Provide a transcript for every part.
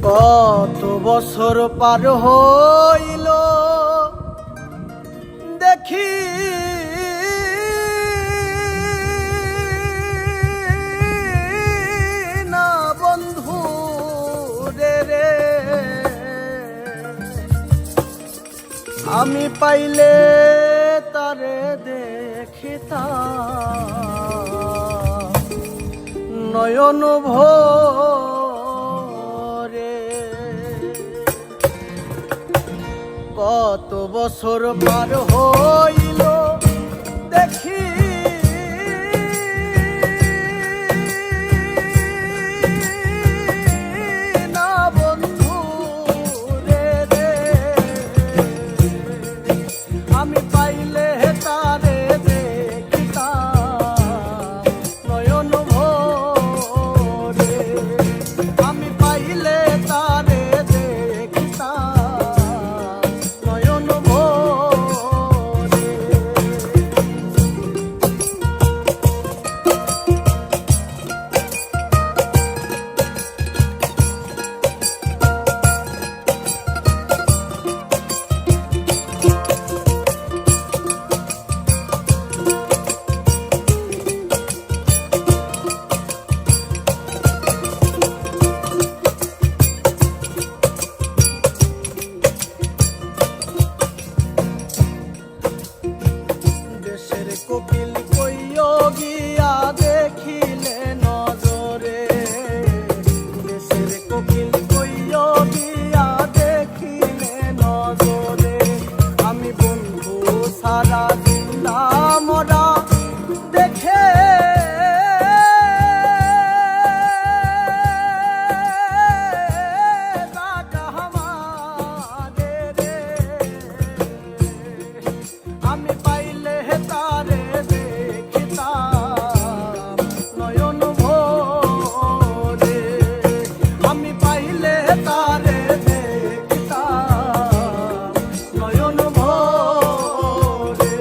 কত বছর পার হইল দেখি না বন্ধু রে, আমি পাইলে তারে দেখিতাম নয়ন ভরে। কত বছর পার হইল দেখি না বন্ধু রে, আমি পাইলে তারে দেখিতাম নয়ন ভরে, আমি পাইলে তারে দেখিতাম নয়ন ভরে। দেশের কোকিল কইও গিয়া দেখিলে নজরে, দেশের কোকিল কইও গিয়া দেখিলে নজরে, আমি বন্ধু সারা জিন্দা মরা দেখে আমি পাইলে তারে দেখিতাম নয়ন ভরে, আমি পাইলে তারে দেখিতাম নয়ন ভরে।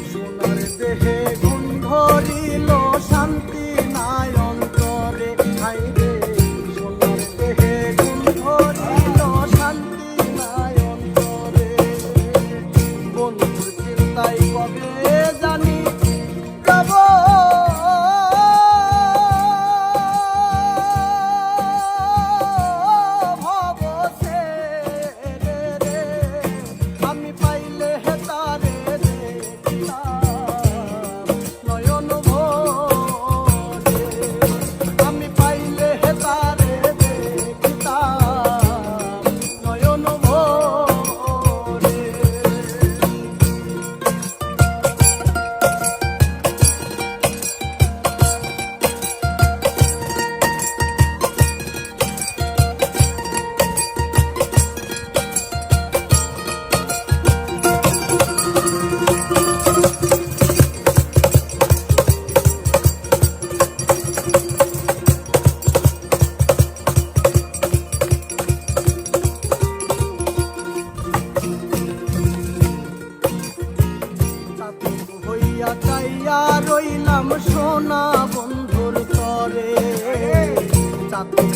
সোনার দেহে গুণ ধরিল শান্তি নাই অন্তরে, হাইরে সোনার দেহে গুণ ধরিল শান্তি নাই অন্তরে, বন্ধুর চিন্তায় কবে জানি যাব ভব ছেড়ে রে, আমি পাইলে তারে দেখিতাম নয়ন ভরে, আমি পাইলে তারে দেখিতাম নয়ন ভরে। হইয়া চাইয়া রইলাম সোনা বন্ধুর তরে, চাতক